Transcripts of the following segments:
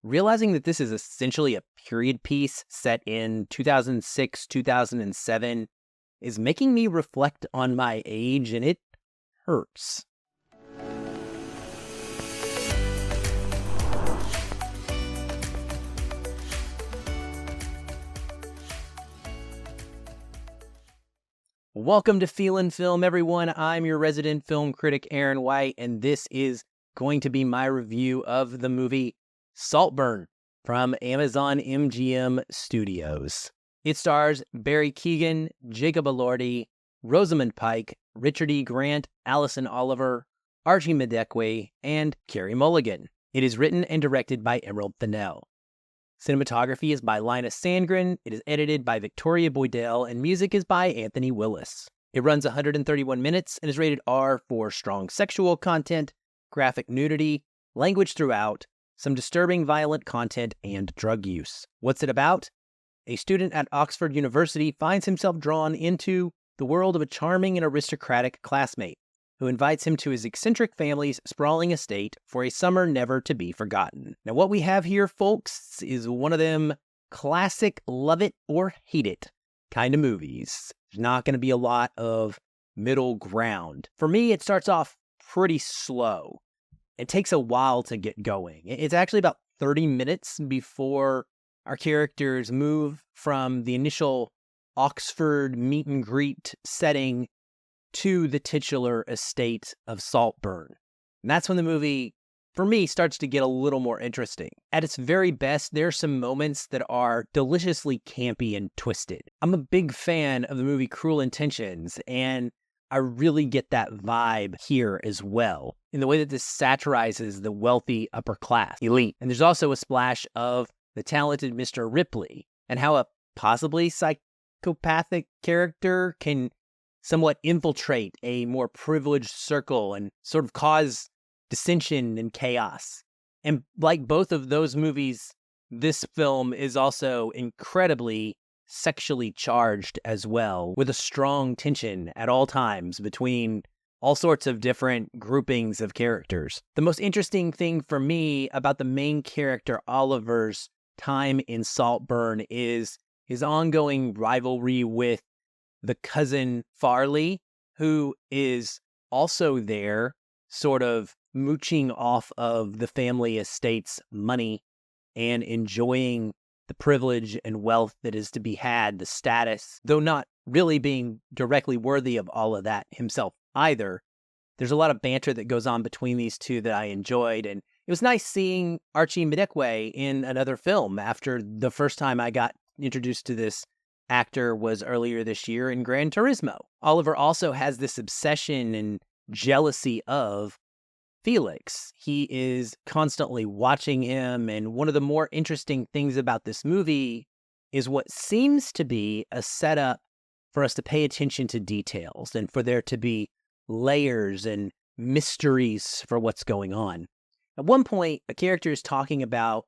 Realizing that this is essentially a period piece set in 2006, 2007 is making me reflect on my age, and it hurts. Welcome to Feelin' Film, everyone. I'm your resident film critic, Aaron White, and this is going to be my review of the movie Saltburn from Amazon MGM Studios. It stars Barry Keoghan, Jacob Elordi, Rosamund Pike, Richard E. Grant, Allison Oliver, Archie Madekwe, and Carey Mulligan. It is written and directed by Emerald Fennell. Cinematography is by Linus Sandgren, it is edited by Victoria Boydell, and music is by Anthony Willis. It runs 131 minutes and is rated R for strong sexual content, graphic nudity, language throughout, some disturbing violent content, and drug use. What's it about? A student at Oxford University finds himself drawn into the world of a charming and aristocratic classmate, who invites him to his eccentric family's sprawling estate for a summer never to be forgotten. Now, what we have here, folks, is one of them classic love it or hate it kind of movies. There's not going to be a lot of middle ground. For me, it starts off pretty slow. It takes a while to get going. It's actually about 30 minutes before our characters move from the initial Oxford meet and greet setting to the titular estate of Saltburn. And that's when the movie, for me, starts to get a little more interesting. At its very best, there are some moments that are deliciously campy and twisted. I'm a big fan of the movie Cruel Intentions, and I really get that vibe here as well, in the way that this satirizes the wealthy upper class elite. And there's also a splash of the talented Mr. Ripley, and how a possibly psychopathic character can somewhat infiltrate a more privileged circle and sort of cause dissension and chaos. And like both of those movies, this film is also incredibly sexually charged as well, with a strong tension at all times between all sorts of different groupings of characters. The most interesting thing for me about the main character Oliver's time in Saltburn is his ongoing rivalry with the cousin Farley, who is also there, sort of mooching off of the family estate's money and enjoying the privilege and wealth that is to be had, the status, though not really being directly worthy of all of that himself either. There's a lot of banter that goes on between these two that I enjoyed, and it was nice seeing Archie Madekwe in another film after the first time I got introduced to this actor was earlier this year in Gran Turismo. Oliver also has this obsession and jealousy of Felix. He is constantly watching him, and one of the more interesting things about this movie is what seems to be a setup for us to pay attention to details and for there to be layers and mysteries for what's going on. At one point, a character is talking about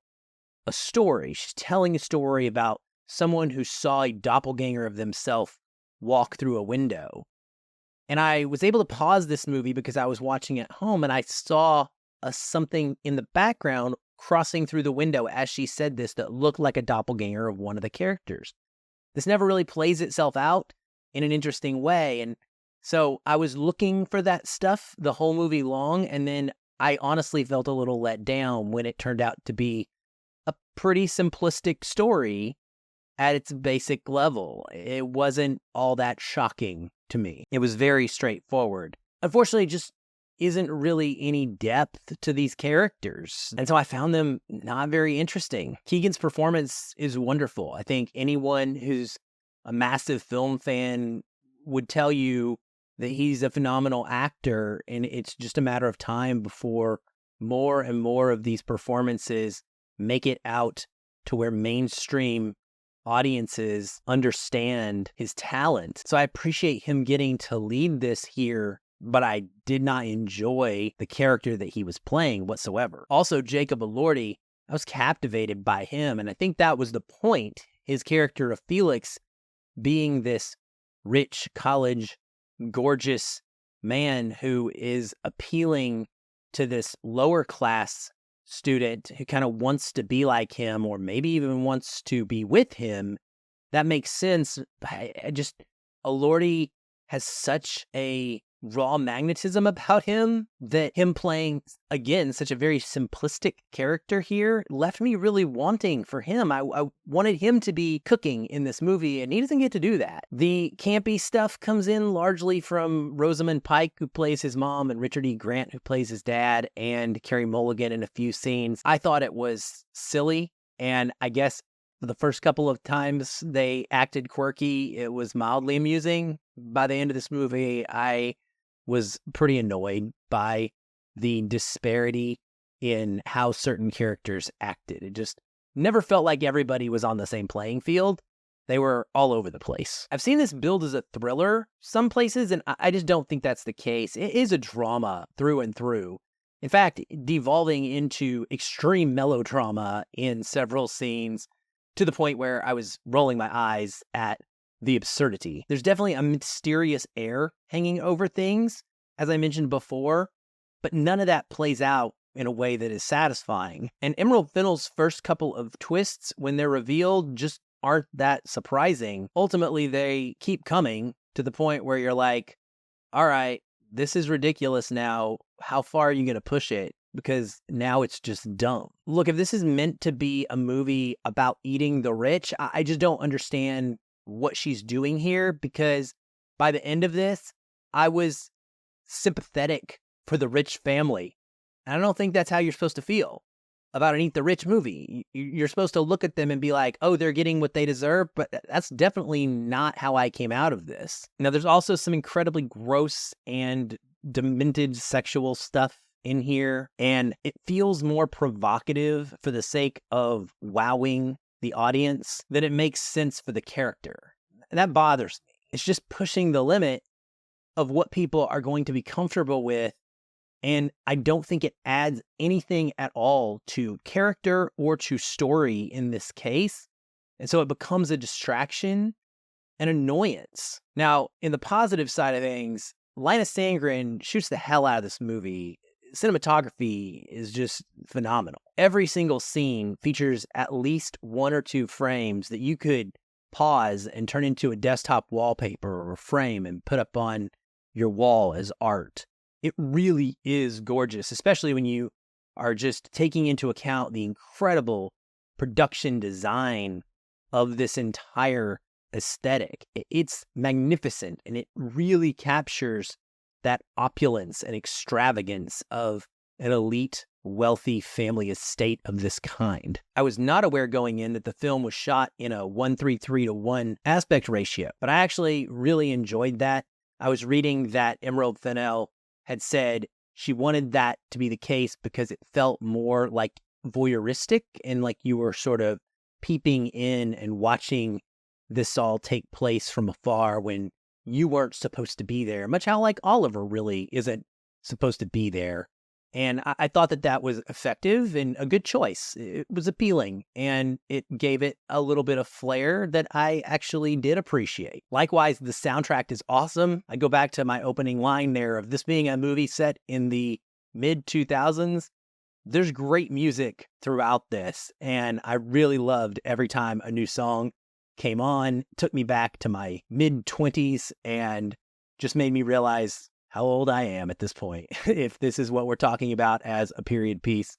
a story. She's telling a story about someone who saw a doppelganger of themselves walk through a window. And I was able to pause this movie because I was watching at home and I saw something in the background crossing through the window as she said this that looked like a doppelganger of one of the characters. This never really plays itself out in an interesting way. And so I was looking for that stuff the whole movie long, and then I honestly felt a little let down when it turned out to be a pretty simplistic story at its basic level. It wasn't all that shocking to me. It was very straightforward. Unfortunately, just isn't really any depth to these characters, and so I found them not very interesting. Keoghan's performance is wonderful. I think anyone who's a massive film fan would tell you that he's a phenomenal actor, and it's just a matter of time before more and more of these performances make it out to where mainstream audiences understand his talent. So I appreciate him getting to lead this here, but I did not enjoy the character that he was playing whatsoever. Also, Jacob Elordi, I was captivated by him, and I think that was the point. His character of Felix being this rich, college, gorgeous man who is appealing to this lower class student who kind of wants to be like him, or maybe even wants to be with him. That makes sense. Elordi has such a raw magnetism about him that him playing, again, such a very simplistic character here left me really wanting for him. I wanted him to be cooking in this movie, and he doesn't get to do that. The campy stuff comes in largely from Rosamund Pike, who plays his mom, and Richard E. Grant, who plays his dad, and Carey Mulligan in a few scenes. I thought it was silly, and I guess the first couple of times they acted quirky, it was mildly amusing. By the end of this movie, I was pretty annoyed by the disparity in how certain characters acted. It just never felt like everybody was on the same playing field. They were all over the place. I've seen this billed as a thriller some places, and I just don't think that's the case. It is a drama through and through. In fact, devolving into extreme melodrama in several scenes, to the point where I was rolling my eyes at the absurdity. There's definitely a mysterious air hanging over things, as I mentioned before, but none of that plays out in a way that is satisfying. And Emerald Fennell's first couple of twists, when they're revealed, just aren't that surprising. Ultimately, they keep coming to the point where you're like, all right, this is ridiculous now. How far are you going to push it? Because now it's just dumb. Look, if this is meant to be a movie about eating the rich, I just don't understand what she's doing here, because by the end of this, I was sympathetic for the rich family. And I don't think that's how you're supposed to feel about an Eat the Rich movie. You're supposed to look at them and be like, oh, they're getting what they deserve, but that's definitely not how I came out of this. Now, there's also some incredibly gross and demented sexual stuff in here, and it feels more provocative for the sake of wowing the audience than it makes sense for the character. And that bothers me. It's just pushing the limit of what people are going to be comfortable with, and I don't think it adds anything at all to character or to story in this case. And so it becomes a distraction and annoyance. Now, in the positive side of things, Linus Sandgren shoots the hell out of this movie. Cinematography is just phenomenal. Every single scene features at least one or two frames that you could pause and turn into a desktop wallpaper or frame and put up on your wall as art. It really is gorgeous, especially when you are just taking into account the incredible production design of this entire aesthetic. It's magnificent, and it really captures that opulence and extravagance of an elite, wealthy family estate of this kind. I was not aware going in that the film was shot in a 1:3:1 aspect ratio, but I actually really enjoyed that. I was reading that Emerald Fennell had said she wanted that to be the case because it felt more like voyeuristic, and like you were sort of peeping in and watching this all take place from afar when you weren't supposed to be there, much how like Oliver really isn't supposed to be there. And I thought that that was effective and a good choice. It was appealing, and it gave it a little bit of flair that I actually did appreciate. Likewise, the soundtrack is awesome. I go back to my opening line there of this being a movie set in the mid-2000s. There's great music throughout this, and I really loved every time a new song came on. It took me back to my mid-20s and just made me realize how old I am at this point, if this is what we're talking about as a period piece.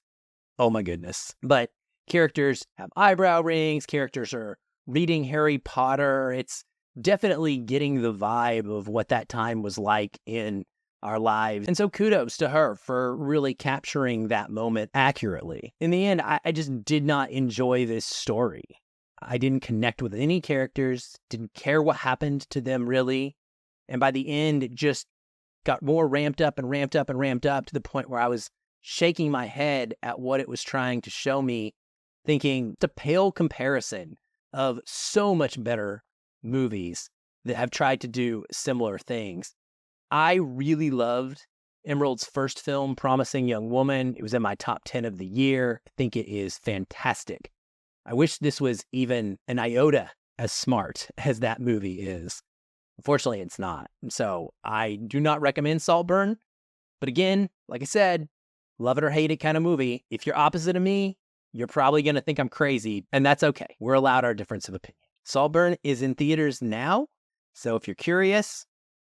Oh my goodness. But characters have eyebrow rings, characters are reading Harry Potter. It's definitely getting the vibe of what that time was like in our lives. And so kudos to her for really capturing that moment accurately. In the end, I just did not enjoy this story. I didn't connect with any characters, didn't care what happened to them really. And by the end, it just got more ramped up and ramped up and ramped up to the point where I was shaking my head at what it was trying to show me, thinking it's a pale comparison of so much better movies that have tried to do similar things. I really loved Emerald's first film, Promising Young Woman. It was in my top 10 of the year. I think it is fantastic. I wish this was even an iota as smart as that movie is. Unfortunately, it's not. So I do not recommend Saltburn. But again, like I said, love it or hate it kind of movie. If you're opposite of me, you're probably going to think I'm crazy, and that's okay. We're allowed our difference of opinion. Saltburn is in theaters now, so if you're curious,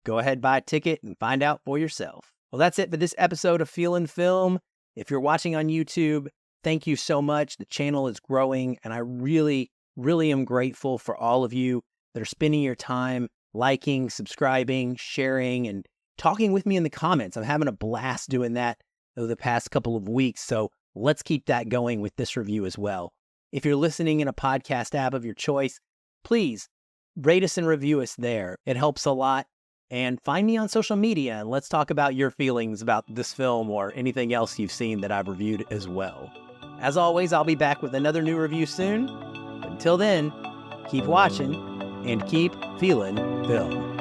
go ahead, buy a ticket, and find out for yourself. Well, that's it for this episode of Feelin' Film. If you're watching on YouTube, thank you so much. The channel is growing, and I really, really am grateful for all of you that are spending your time liking, subscribing, sharing, and talking with me in the comments. I'm having a blast doing that over the past couple of weeks, so let's keep that going with this review as well. If you're listening in a podcast app of your choice, please rate us and review us there. It helps a lot. And find me on social media and let's talk about your feelings about this film or anything else you've seen that I've reviewed as well. As always, I'll be back with another new review soon. But until then, keep watching and keep feeling film.